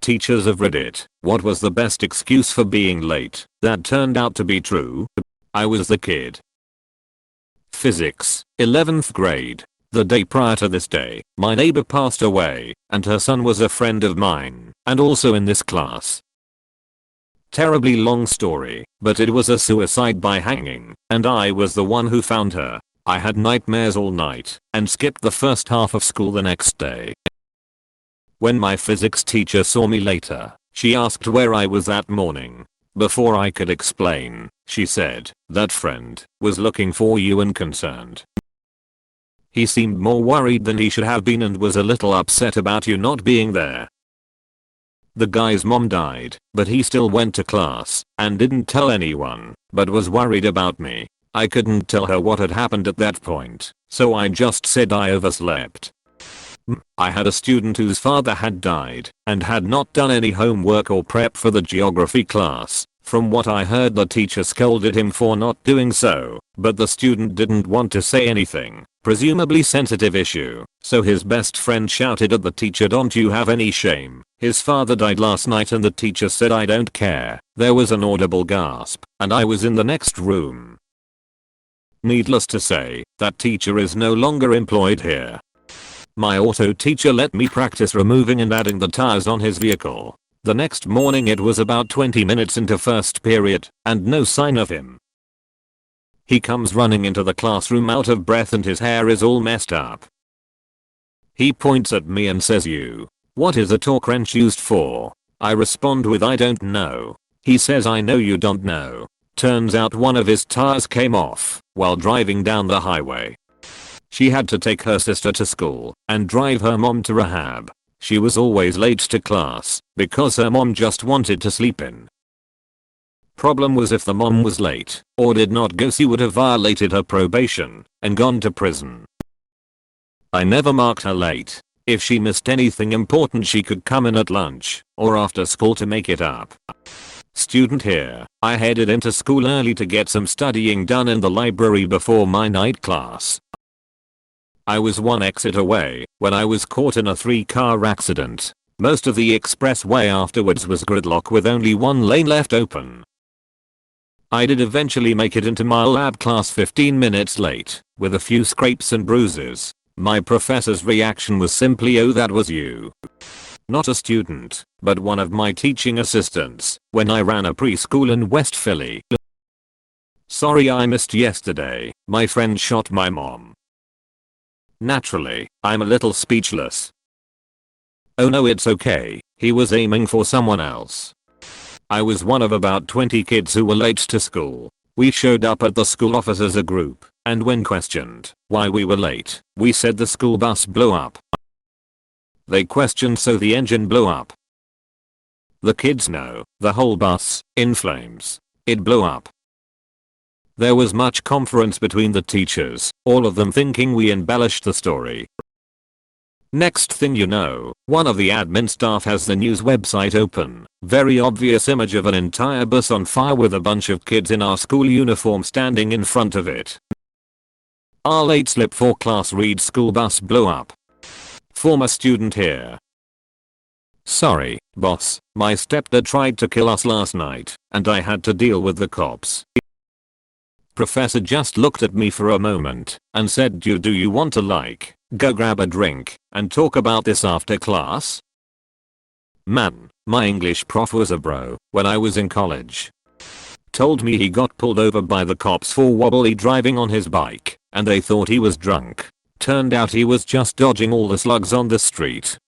teachers of Reddit, what was the best excuse for being late that turned out to be true? I was the kid. Physics, 11th grade. The day prior to this day, my neighbor passed away, and her son was a friend of mine, and also in this class. Terribly long story, but it was a suicide by hanging, and I was the one who found her. I had nightmares all night, and skipped the first half of school the next day. When my physics teacher saw me later, she asked where I was that morning. Before I could explain, she said, "That friend was looking for you and concerned. He seemed more worried than he should have been and was a little upset about you not being there." The guy's mom died, but he still went to class and didn't tell anyone, but was worried about me. I couldn't tell her what had happened at that point, so I just said I overslept. I had a student whose father had died and had not done any homework or prep for the geography class. From what I heard, the teacher scolded him for not doing so, but the student didn't want to say anything, presumably sensitive issue, so his best friend shouted at the teacher, "Don't you have any shame? His father died last night," and the teacher said, "I don't care." There was an audible gasp, and I was in the next room. Needless to say, that teacher is no longer employed here. My auto teacher let me practice removing and adding the tires on his vehicle. The next morning it was about 20 minutes into first period, and no sign of him. He comes running into the classroom out of breath and his hair is all messed up. He points at me and says, "What is a torque wrench used for?" I respond with, "I don't know." He says, "I know you don't know." Turns out one of his tires came off while driving down the highway. She had to take her sister to school and drive her mom to rehab. She was always late to class because her mom just wanted to sleep in. Problem was, if the mom was late or did not go, she would have violated her probation and gone to prison. I never marked her late. If she missed anything important, she could come in at lunch or after school to make it up. Student here. I headed into school early to get some studying done in the library before my night class. I was one exit away when I was caught in a 3-car accident. Most of the expressway afterwards was gridlock with only one lane left open. I did eventually make it into my lab class 15 minutes late, with a few scrapes and bruises. My professor's reaction was simply, "Oh, that was you." Not a student, but one of my teaching assistants, when I ran a preschool in West Philly. "Sorry I missed yesterday. My friend shot my mom." Naturally, I'm a little speechless. "Oh no, it's okay. He was aiming for someone else." I was one of about 20 kids who were late to school. We showed up at the school office as a group, and when questioned why we were late, we said the school bus blew up. They questioned, "So the engine blew up?" The kids know, the whole bus, in flames. It blew up. There was much conference between the teachers, all of them thinking we embellished the story. Next thing you know, one of the admin staff has the news website open. Very obvious image of an entire bus on fire with a bunch of kids in our school uniform standing in front of it. Our late slip for class reads, "School bus blew up." Former student here. "Sorry, boss, my stepdad tried to kill us last night, and I had to deal with the cops." Professor just looked at me for a moment and said, Do you want to go grab a drink and talk about this after class?" Man, my English prof was a bro when I was in college. Told me he got pulled over by the cops for wobbly driving on his bike and they thought he was drunk. Turned out he was just dodging all the slugs on the street.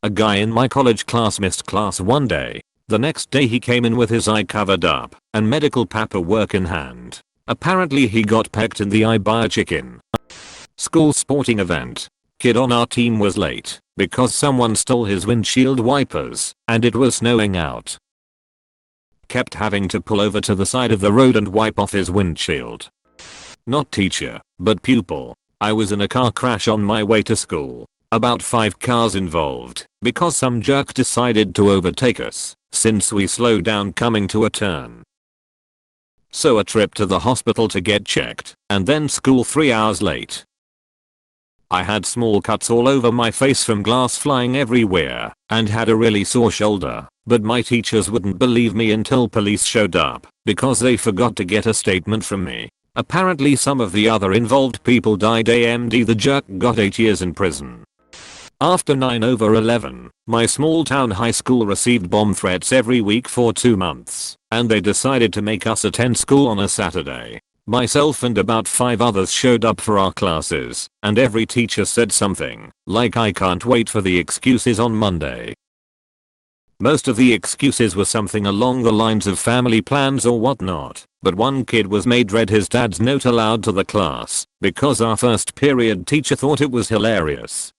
A guy in my college class missed class one day. The next day he came in with his eye covered up and medical paperwork in hand. Apparently he got pecked in the eye by a chicken. School sporting event. Kid on our team was late because someone stole his windshield wipers and it was snowing out. Kept having to pull over to the side of the road and wipe off his windshield. Not teacher, but pupil. I was in a car crash on my way to school. About 5 cars involved because some jerk decided to overtake us since we slowed down coming to a turn. So a trip to the hospital to get checked and then school 3 hours late. I had small cuts all over my face from glass flying everywhere and had a really sore shoulder, but my teachers wouldn't believe me until police showed up because they forgot to get a statement from me. Apparently some of the other involved people died. AMD the jerk got 8 years in prison. After 9/11, my small town high school received bomb threats every week for 2 months, and they decided to make us attend school on a Saturday. Myself and about 5 others showed up for our classes, and every teacher said something, like I can't wait for the excuses on Monday. Most of the excuses were something along the lines of family plans or whatnot, but one kid was made read his dad's note aloud to the class, because our first period teacher thought it was hilarious.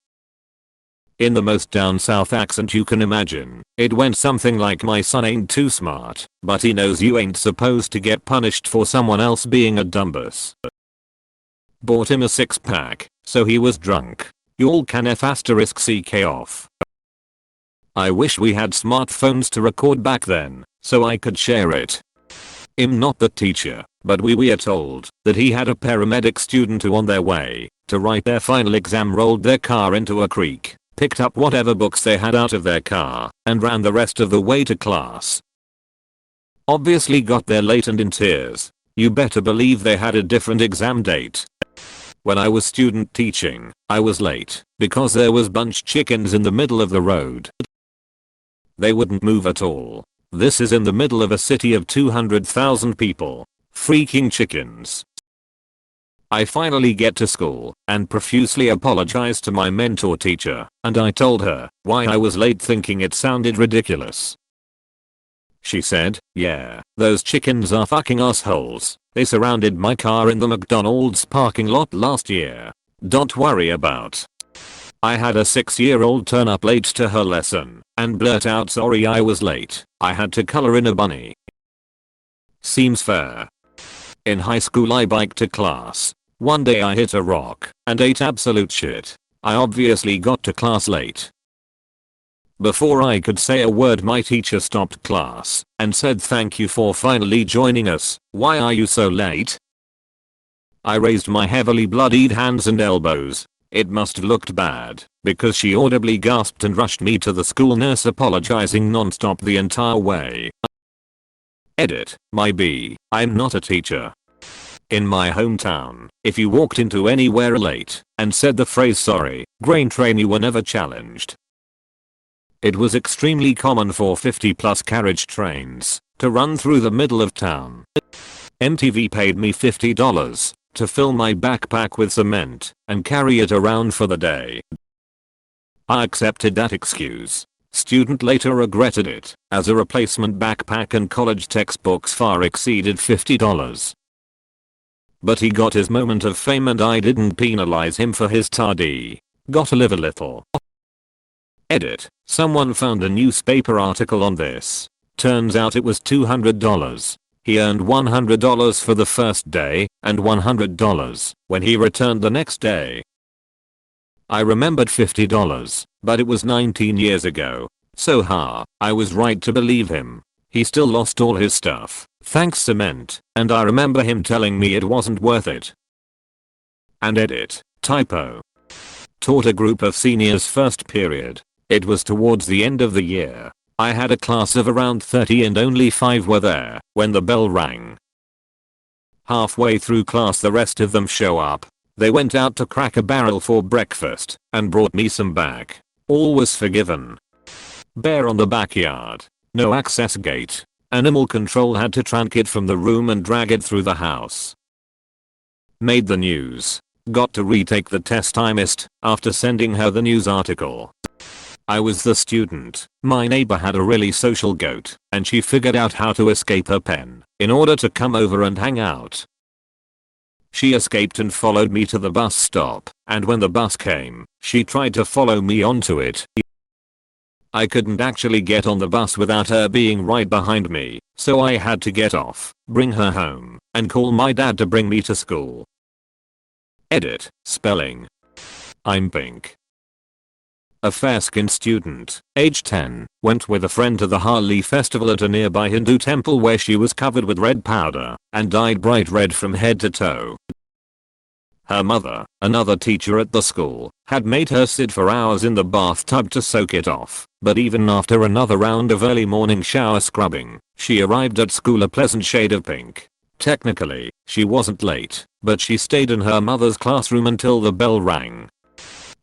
In the most down south accent you can imagine, it went something like, my son ain't too smart, but he knows you ain't supposed to get punished for someone else being a dumbass. Bought him a 6-pack, so he was drunk. Y'all can *CK off. I wish we had smartphones to record back then, so I could share it. I'm not the teacher, but we were told that he had a paramedic student who on their way to write their final exam rolled their car into a creek, picked up whatever books they had out of their car, and ran the rest of the way to class. Obviously got there late and in tears. You better believe they had a different exam date. When I was student teaching, I was late because there was bunch chickens in the middle of the road. They wouldn't move at all. This is in the middle of a city of 200,000 people. Freaking chickens. I finally get to school and profusely apologize to my mentor teacher, and I told her why I was late thinking it sounded ridiculous. She said, yeah, those chickens are fucking assholes. They surrounded my car in the McDonald's parking lot last year. Don't worry about. I had a 6-year-old turn up late to her lesson and blurt out, sorry I was late, I had to color in a bunny. Seems fair. In high school I biked to class. One day I hit a rock and ate absolute shit. I obviously got to class late. Before I could say a word my teacher stopped class and said, thank you for finally joining us. Why are you so late? I raised my heavily bloodied hands and elbows. It must have looked bad because she audibly gasped and rushed me to the school nurse, apologizing non-stop the entire way. Edit, my B, I'm not a teacher. In my hometown, if you walked into anywhere late and said the phrase sorry, grain train, you were never challenged. It was extremely common for 50+ carriage trains to run through the middle of town. MTV paid me $50 to fill my backpack with cement and carry it around for the day. I accepted that excuse. Student later regretted it, as a replacement backpack and college textbooks far exceeded $50. But he got his moment of fame and I didn't penalize him for his tardy. Gotta live a little. Edit, someone found a newspaper article on this. Turns out it was $200. He earned $100 for the first day and $100 when he returned the next day. I remembered $50, but it was 19 years ago. So I was right to believe him. He still lost all his stuff, thanks cement, and I remember him telling me it wasn't worth it. And edit, typo. Taught a group of seniors first period. It was towards the end of the year. I had a class of around 30 and only 5 were there when the bell rang. Halfway through class the rest of them show up. They went out to Cracker Barrel for breakfast and brought me some back. All was forgiven. Bear on the backyard. No access gate. Animal control had to trank it from the room and drag it through the house. Made the news. Got to retake the test I missed after sending her the news article. I was the student. My neighbor had a really social goat and she figured out how to escape her pen in order to come over and hang out. She escaped and followed me to the bus stop, and when the bus came, she tried to follow me onto it. I couldn't actually get on the bus without her being right behind me, so I had to get off, bring her home, and call my dad to bring me to school. Edit, spelling. I'm pink. A fair-skinned student, age 10, went with a friend to the Holi festival at a nearby Hindu temple where she was covered with red powder and dyed bright red from head to toe. Her mother, another teacher at the school, had made her sit for hours in the bathtub to soak it off, but even after another round of early morning shower scrubbing, she arrived at school a pleasant shade of pink. Technically, she wasn't late, but she stayed in her mother's classroom until the bell rang.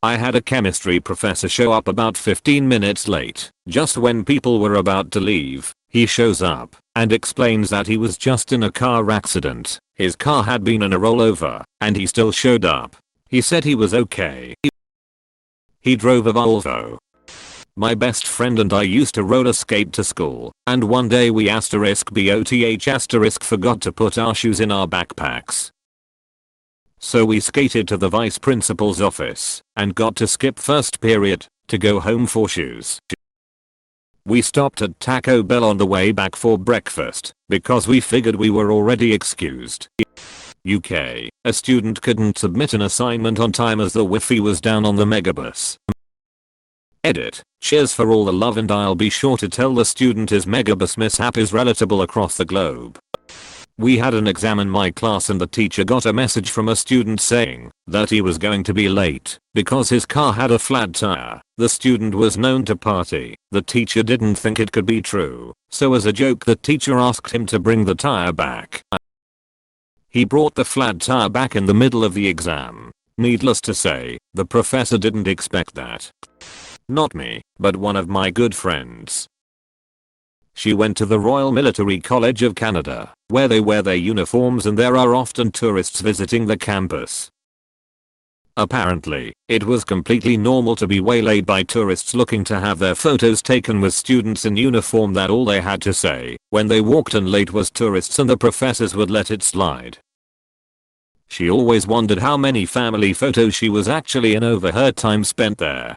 I had a chemistry professor show up about 15 minutes late. Just when people were about to leave, he shows up and explains that he was just in a car accident. His car had been in a rollover, and he still showed up. He said he was okay. He drove a Volvo. My best friend and I used to roller skate to school, and one day we *BOTH* forgot to put our shoes in our backpacks. So we skated to the vice principal's office and got to skip first period to go home for shoes. We stopped at Taco Bell on the way back for breakfast because we figured we were already excused. UK, a student couldn't submit an assignment on time as the Wi-Fi was down on the megabus. Edit. Cheers for all the love, and I'll be sure to tell the student his megabus mishap is relatable across the globe. We had an exam in my class and the teacher got a message from a student saying that he was going to be late because his car had a flat tire. The student was known to party. The teacher didn't think it could be true, so as a joke the teacher asked him to bring the tire back. He brought the flat tire back in the middle of the exam. Needless to say, the professor didn't expect that. Not me, but one of my good friends. She went to the Royal Military College of Canada, where they wear their uniforms and there are often tourists visiting the campus. Apparently, it was completely normal to be waylaid by tourists looking to have their photos taken with students in uniform. That all they had to say when they walked in late was tourists, and the professors would let it slide. She always wondered how many family photos she was actually in over her time spent there.